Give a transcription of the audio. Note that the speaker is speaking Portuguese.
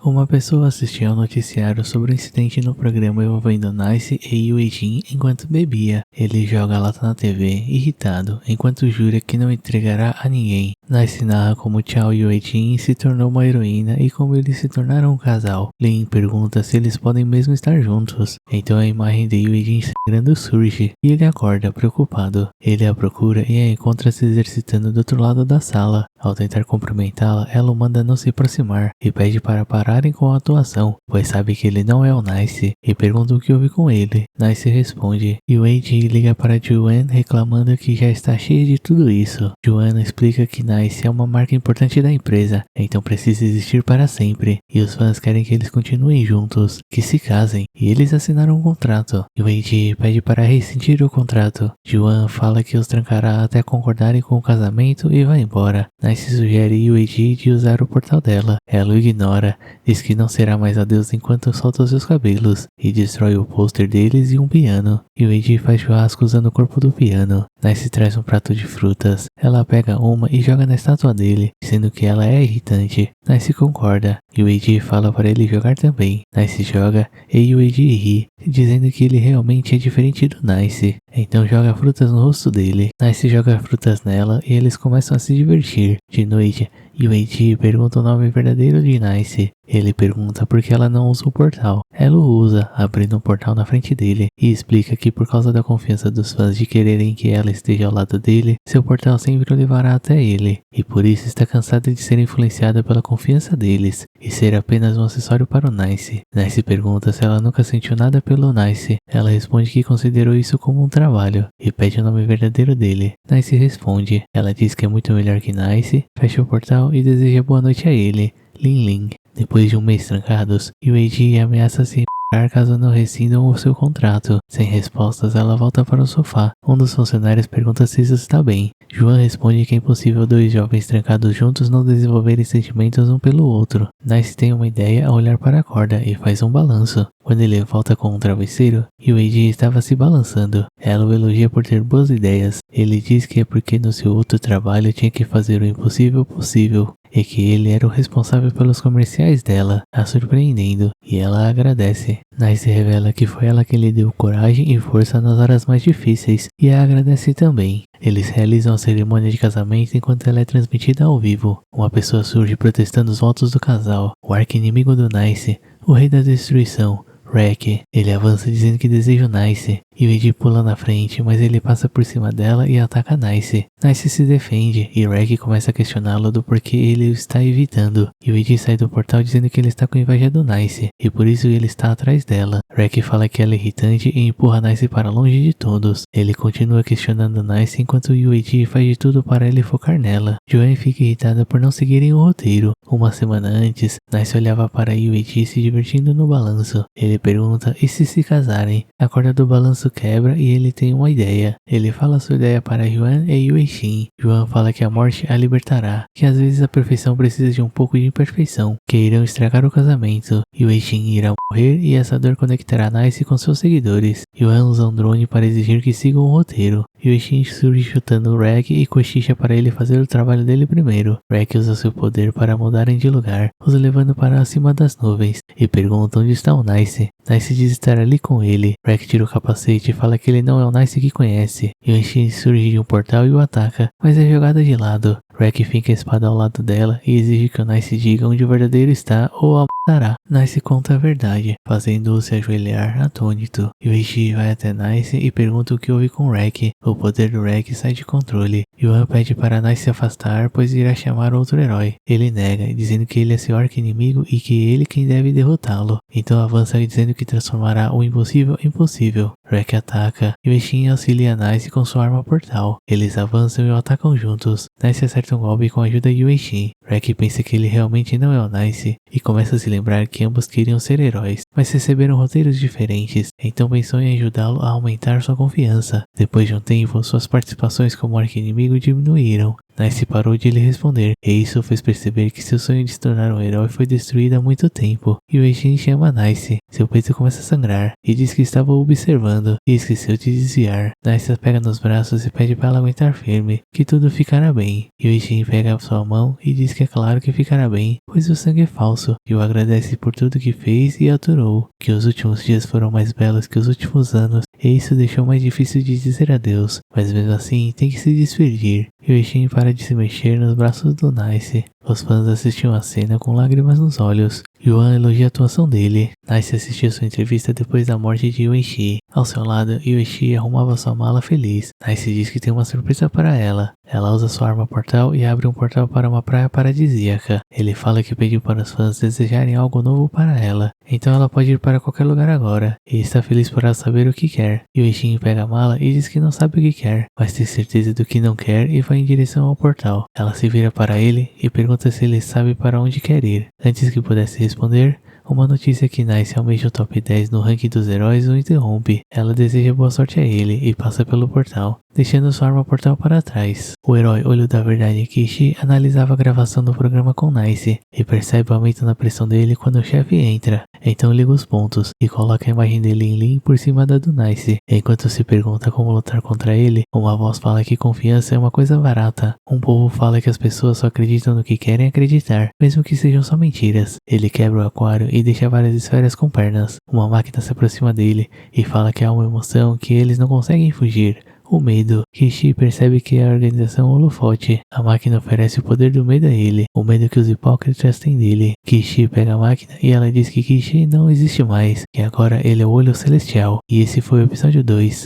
Uma pessoa assistia ao noticiário sobre um incidente no programa envolvendo Nice e Yuejin enquanto bebia. Ele joga a lata na TV, irritado, enquanto jura que não entregará a ninguém. Nice narra como Chao Yuejin se tornou uma heroína e como eles se tornaram um casal. Lin pergunta se eles podem mesmo estar juntos. Então a imagem de Yuejin sangrando surge e ele acorda preocupado. Ele a procura e a encontra se exercitando do outro lado da sala. Ao tentar cumprimentá-la, ela o manda não se aproximar e pede para pararem com a atuação, pois sabe que ele não é o Nice, e pergunta o que houve com ele. Nice responde, e Wade liga para Juan reclamando que já está cheia de tudo isso. Juan explica que Nice é uma marca importante da empresa, então precisa existir para sempre, e os fãs querem que eles continuem juntos, que se casem, e eles assinaram um contrato. E Wade pede para rescindir o contrato. Juan fala que os trancará até concordarem com o casamento e vai embora. Nice sugere Yueji de usar o portal dela. Ela o ignora, diz que não será mais adeus enquanto solta seus cabelos, e destrói o pôster deles e um piano. Yueji faz churrasco usando o corpo do piano. Nice traz um prato de frutas. Ela pega uma e joga na estátua dele, dizendo que ela é irritante. Nice concorda. Yueji fala para ele jogar também. Nice joga e Yueji ri, dizendo que ele realmente é diferente do Nice. Então joga frutas no rosto dele. Nice joga frutas nela e eles começam a se divertir. De noite, Yueji pergunta o nome verdadeiro de Nice. Ele pergunta por que ela não usa o portal. Ela o usa, abrindo um portal na frente dele, e explica que por causa da confiança dos fãs de quererem que ela esteja ao lado dele, seu portal sempre o levará até ele, e por isso está cansada de ser influenciada pela confiança deles, e ser apenas um acessório para o Nice. Nice pergunta se ela nunca sentiu nada pelo Nice. Ela responde que considerou isso como um trabalho, e pede o nome verdadeiro dele. Nice responde. Ela diz que é muito melhor que Nice, fecha o portal e deseja boa noite a ele, Lin Lin. Depois de um mês trancados, Yueji ameaça se caso não rescindam o seu contrato. Sem respostas, ela volta para o sofá. Um dos funcionários pergunta se isso está bem. Juan responde que é impossível dois jovens trancados juntos não desenvolverem sentimentos um pelo outro. Nice tem uma ideia ao olhar para a corda e faz um balanço. Quando ele volta com um travesseiro, Yueji estava se balançando. Ela o elogia por ter boas ideias. Ele diz que é porque no seu outro trabalho tinha que fazer o impossível possível, e que ele era o responsável pelos comerciais dela, a surpreendendo, e ela agradece. Nice revela que foi ela quem lhe deu coragem e força nas horas mais difíceis, e a agradece também. Eles realizam a cerimônia de casamento enquanto ela é transmitida ao vivo. Uma pessoa surge protestando os votos do casal, o arqui-inimigo do Nice, o rei da destruição, Rek. Ele avança dizendo que deseja o Nice. Yueji pula na frente, mas ele passa por cima dela e ataca Nice. Nice se defende e Rek começa a questioná-lo do porquê ele o está evitando. Yueji sai do portal dizendo que ele está com inveja do Nice e por isso ele está atrás dela. Rek fala que ela é irritante e empurra Nice para longe de todos. Ele continua questionando Nice enquanto Yueji faz de tudo para ele focar nela. Joanne fica irritada por não seguirem o roteiro. Uma semana antes, Nice olhava para Yueji se divertindo no balanço. Ele pergunta e se casarem. A corda do balanço quebra e ele tem uma ideia. Ele fala sua ideia para Juan e Yuejin. Juan fala que a morte a libertará, que às vezes a perfeição precisa de um pouco de imperfeição, que irão estragar o casamento. Yuejin irá morrer e essa dor conectará Nice com seus seguidores. Juan usa um drone para exigir que sigam o roteiro. Yuejin surge chutando Rek e cochicha para ele fazer o trabalho dele primeiro. Rek usa seu poder para mudarem de lugar, os levando para acima das nuvens, e pergunta onde está o Nice. Nice diz estar ali com ele. Rek tira o capacete e fala que ele não é o Nice que conhece. Yuejin surge de um portal e o ataca, mas é jogada de lado. Rek finca a espada ao lado dela e exige que o Nice diga onde o verdadeiro está ou a matará. Nice conta a verdade, fazendo-o se ajoelhar atônito. Yueji vai até Nice e pergunta o que houve com Rek. O poder do Rek sai de controle. Yuan pede para Nice se afastar, pois irá chamar outro herói. Ele nega, dizendo que ele é seu arqui-inimigo e que ele quem deve derrotá-lo. Então avança dizendo que transformará o impossível em possível. Rek ataca. Yuejin auxilia Nice com sua arma portal. Eles avançam e o atacam juntos. Nice acerta um golpe com a ajuda de Yuejin. Rek pensa que ele realmente não é o Nice e começa a se lembrar que ambos queriam ser heróis, mas receberam roteiros diferentes, então pensou em ajudá-lo a aumentar sua confiança. Depois de um tempo, suas participações como arqui-inimigo diminuíram. Nice parou de lhe responder, e isso fez perceber que seu sonho de se tornar um herói foi destruído há muito tempo. Yuejin chama Nice. Seu peito começa a sangrar, e diz que estava observando, e esqueceu de desviar. Nice a pega nos braços e pede para ela aguentar firme, que tudo ficará bem. Yuejin pega sua mão e diz que é claro que ficará bem, pois o sangue é falso, e o agradece por tudo que fez e aturou, que os últimos dias foram mais belos que os últimos anos, e isso deixou mais difícil de dizer adeus, mas mesmo assim tem que se despedir. E o Ishin para de se mexer nos braços do Nice. Os fãs assistiam a cena com lágrimas nos olhos. Yuan elogia a atuação dele. Nice assistiu sua entrevista depois da morte de Yuichi. Ao seu lado, Yuichi arrumava sua mala feliz. Nice diz que tem uma surpresa para ela. Ela usa sua arma portal e abre um portal para uma praia paradisíaca. Ele fala que pediu para os fãs desejarem algo novo para ela. Então ela pode ir para qualquer lugar agora. E está feliz por ela saber o que quer. Yuichi pega a mala e diz que não sabe o que quer, mas tem certeza do que não quer e vai em direção ao portal. Ela se vira para ele e pergunta se ele sabe para onde quer ir. Antes que pudesse responder, uma notícia que Nice almeja o top 10 no ranking dos heróis o interrompe. Ela deseja boa sorte a ele e passa pelo portal, deixando sua arma portal para trás. O herói Olho da Verdade Kishi analisava a gravação do programa com Nice e percebe o aumento na pressão dele quando o chefe entra. Então liga os pontos e coloca a imagem dele em Lin por cima da do Nice. Enquanto se pergunta como lutar contra ele, uma voz fala que confiança é uma coisa barata. Um povo fala que as pessoas só acreditam no que querem acreditar, mesmo que sejam só mentiras. Ele quebra o aquário e deixa várias esferas com pernas. Uma máquina se aproxima dele e fala que há uma emoção que eles não conseguem fugir. O medo. Kishi percebe que é a organização holofote. A máquina oferece o poder do medo a ele, o medo que os hipócritas têm dele. Kishi pega a máquina e ela diz que Kishi não existe mais, que agora ele é o Olho Celestial. E esse foi o episódio 2.